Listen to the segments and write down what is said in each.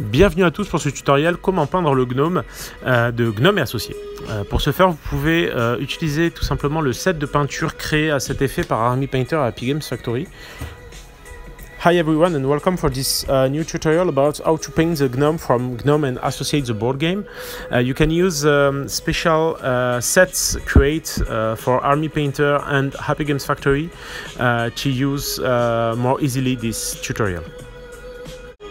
Bienvenue à tous pour ce tutoriel comment peindre le gnome de Gnome et Associés. Pour ce faire, vous pouvez utiliser tout simplement le set de peinture créé à cet effet par Army Painter à Epic Games Factory. Hi everyone and welcome for this new tutorial about how to paint the gnome from Gnome and Associates, the board game. You can use special sets created for Army Painter and Happy Games Factory to use more easily this tutorial.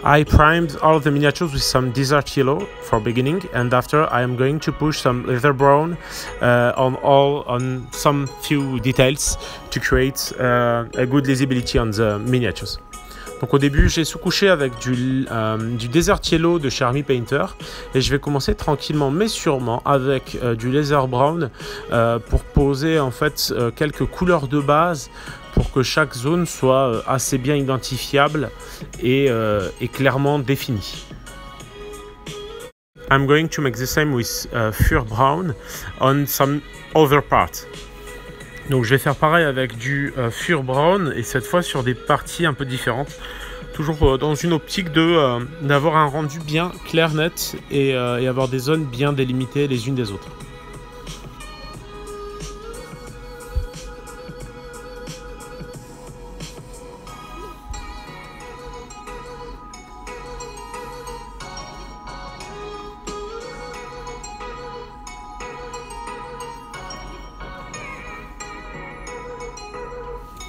I primed all of the miniatures with some desert yellow for beginning, and after I am going to push some leather brown on some few details to create a good visibility on the miniatures. Donc au début j'ai sous-couché avec du Desert Yellow de chez Army Painter et je vais commencer tranquillement mais sûrement avec du Leather Brown pour poser en fait quelques couleurs de base pour que chaque zone soit assez bien identifiable et clairement définie. I'm going to make the same with Fur Brown on some other parts. Donc je vais faire pareil avec du Fur Brown et cette fois sur des parties un peu différentes. Toujours dans une optique d'avoir un rendu bien clair, net et avoir des zones bien délimitées les unes des autres.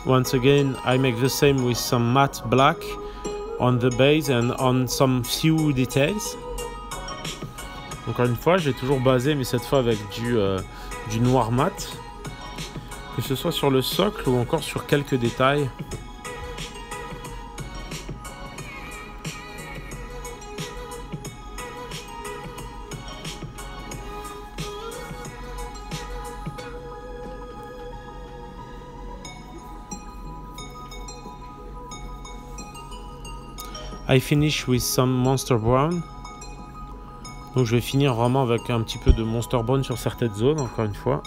Once again, I make the same with some matte black on the base and on some few details. Encore une fois, j'ai toujours basé, mais cette fois avec du noir mat, que ce soit sur le socle ou encore sur quelques détails. I finish with some Monster Brown. Donc je vais finir vraiment avec un petit peu de Monster Brown sur certaines zones, encore une fois.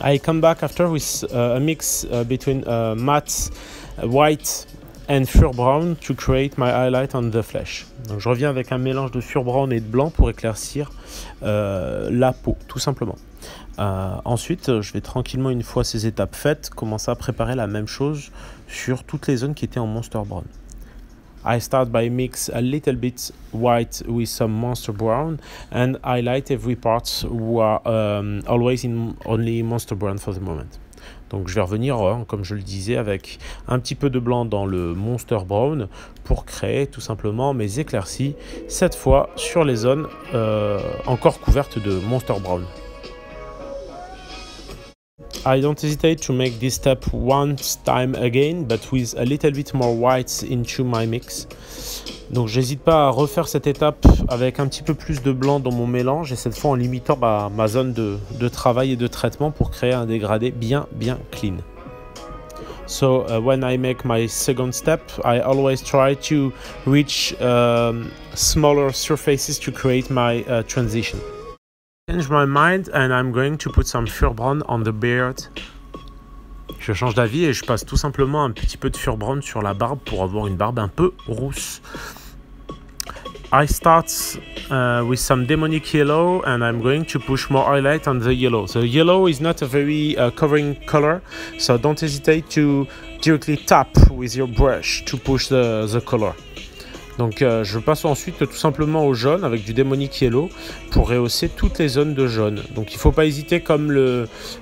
I come back after with a mix between matte white and Fur Brown to create my highlight on the flesh. Donc je reviens avec un mélange de Fur Brown et de blanc pour éclaircir la peau, tout simplement. Ensuite, je vais tranquillement, une fois ces étapes faites, commencer à préparer la même chose sur toutes les zones qui étaient en Monster Brown. I start by mix a little bit white with some Monster Brown and highlight every part who are always in only Monster Brown for the moment. Donc je vais revenir, comme je le disais, avec un petit peu de blanc dans le Monster Brown pour créer tout simplement mes éclaircies, cette fois sur les zones encore couvertes de Monster Brown. I don't hesitate to make this step one time again, but with a little bit more white into my mix. Donc j'hésite pas à refaire cette étape avec un petit peu plus de blanc dans mon mélange et cette fois en limitant ma zone de travail et de traitement pour créer un dégradé bien clean. So when I make my second step, I always try to reach smaller surfaces to create my transition. Change my mind and I'm going to put some Fur Brown on the beard. Je change d'avis et je passe tout simplement un petit peu de Fur Brown sur la barbe pour avoir une barbe un peu rousse. I start with some demonic yellow and I'm going to push more highlight on the yellow. The yellow is not a very covering color, so don't hesitate to directly tap with your brush to push the color. Donc je passe ensuite tout simplement au jaune avec du Demonic Yellow pour rehausser toutes les zones de jaune. Donc il ne faut pas hésiter, comme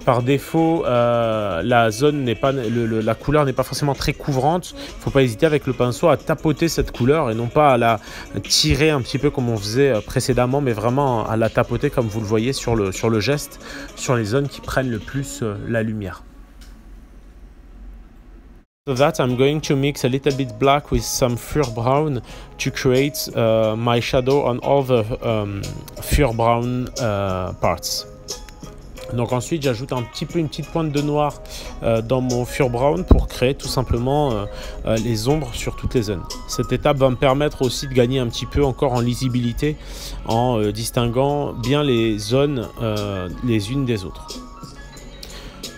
par défaut la zone n'est pas la couleur n'est pas forcément très couvrante. Il ne faut pas hésiter avec le pinceau à tapoter cette couleur et non pas à la tirer un petit peu comme on faisait précédemment, mais vraiment à la tapoter comme vous le voyez sur le geste, sur les zones qui prennent le plus la lumière. So that I'm going to mix a little bit black with some Fur Brown to create my shadow on all the Fur Brown parts. Donc ensuite j'ajoute une petite pointe de noir dans mon Fur Brown pour créer tout simplement les ombres sur toutes les zones. Cette étape va me permettre aussi de gagner un petit peu encore en lisibilité en distinguant bien les zones les unes des autres.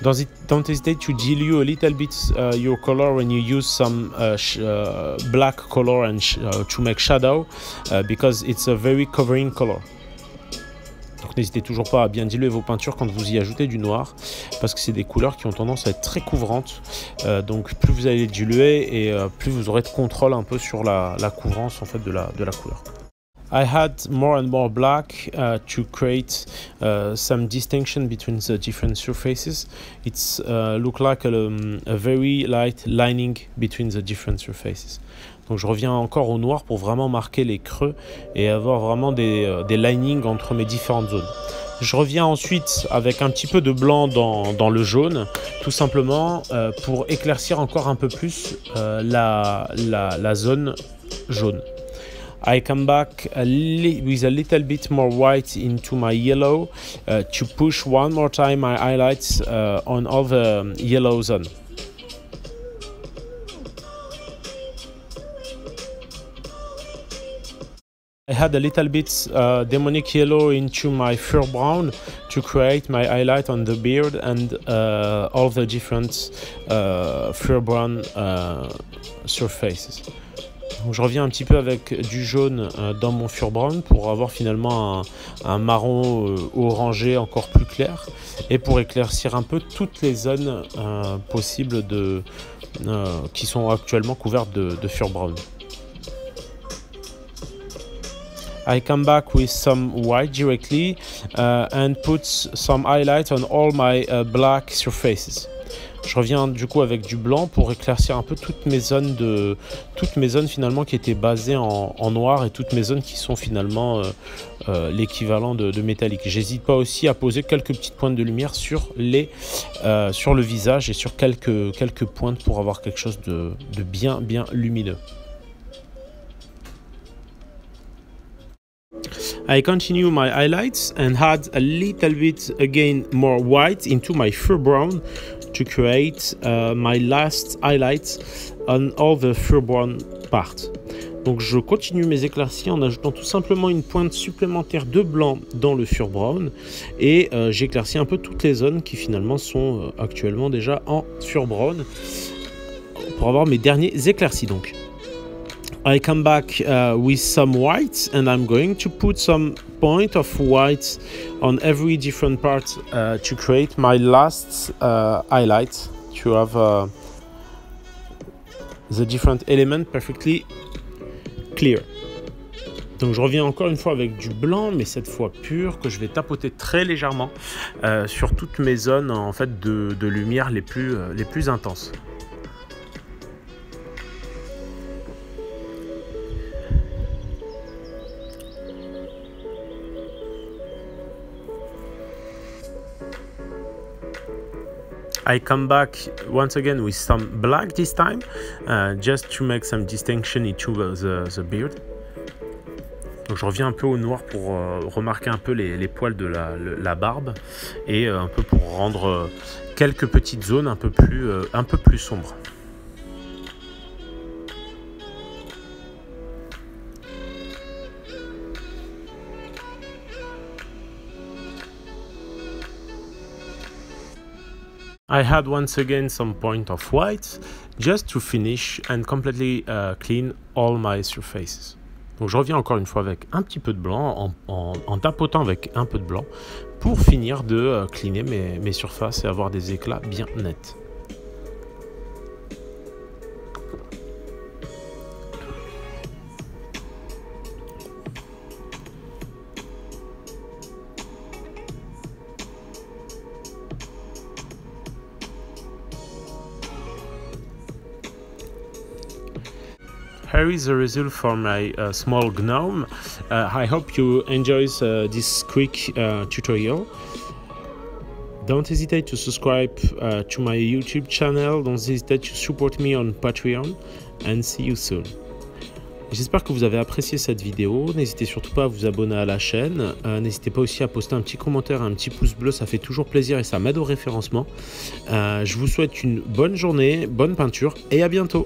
Don't hesitate to dilute a little bit your color when you use some black color and to make shadow because it's a very covering color. Donc n'hésitez toujours pas à bien diluer vos peintures quand vous y ajoutez du noir parce que c'est des couleurs qui ont tendance à être très couvrantes. Donc plus vous allez les diluer et plus vous aurez de contrôle un peu sur la couvrance en fait de la couleur. I had more and more black to create some distinction between the different surfaces. It's look like a very light lining between the different surfaces. Donc je reviens encore au noir pour vraiment marquer les creux et avoir vraiment des linings entre mes différentes zones. Je reviens ensuite avec un petit peu de blanc dans le jaune, tout simplement pour éclaircir encore un peu plus la zone jaune. I come back with a little bit more white into my yellow to push one more time my highlights on all the yellow zone. I had a little bit demonic yellow into my fur brown to create my highlight on the beard and all the different fur brown surfaces. Donc je reviens un petit peu avec du jaune dans mon fur brown pour avoir finalement un marron orangé encore plus clair et pour éclaircir un peu toutes les zones possibles qui sont actuellement couvertes de fur brown. I come back with some white directly and put some highlight on all my black surfaces. Je reviens du coup avec du blanc pour éclaircir un peu toutes mes zones finalement qui étaient basées en noir et toutes mes zones qui sont finalement l'équivalent de métallique. J'hésite pas aussi à poser quelques petites pointes de lumière sur le visage et sur quelques pointes pour avoir quelque chose de bien lumineux. I continue my highlights and add a little bit again more white into my fur brown to create my last highlights on all the fur brown parts. Donc je continue mes éclaircies en ajoutant tout simplement une pointe supplémentaire de blanc dans le fur brown et j'éclaircis un peu toutes les zones qui finalement sont actuellement déjà en fur brown pour avoir mes derniers éclaircis donc. I come back with some white and I'm going to put some point of white on every different part to create my last highlight to have the different element perfectly clear. Donc je reviens encore une fois avec du blanc mais cette fois pur que je vais tapoter très légèrement sur toutes mes zones en fait de lumière les plus intenses. I come back once again with some black this time, just to make some distinction into the beard. Donc je reviens un peu au noir pour remarquer un peu les poils de la barbe et un peu pour rendre quelques petites zones un peu plus sombres. I had once again some point of white just to finish and completely clean all my surfaces. Donc je reviens encore une fois avec un petit peu de blanc en tapotant avec un peu de blanc pour finir de cleaner mes surfaces et avoir des éclats bien nets. Here is the result for my small gnome. I hope you enjoy this quick tutorial. Don't hesitate to subscribe to my YouTube channel. Don't hesitate to support me on Patreon and see you soon. J'espère que vous avez apprécié cette vidéo. N'hésitez surtout pas à vous abonner à la chaîne. N'hésitez pas aussi à poster un petit commentaire, un petit pouce bleu. Ça fait toujours plaisir et ça m'aide au référencement. Je vous souhaite une bonne journée, bonne peinture et à bientôt.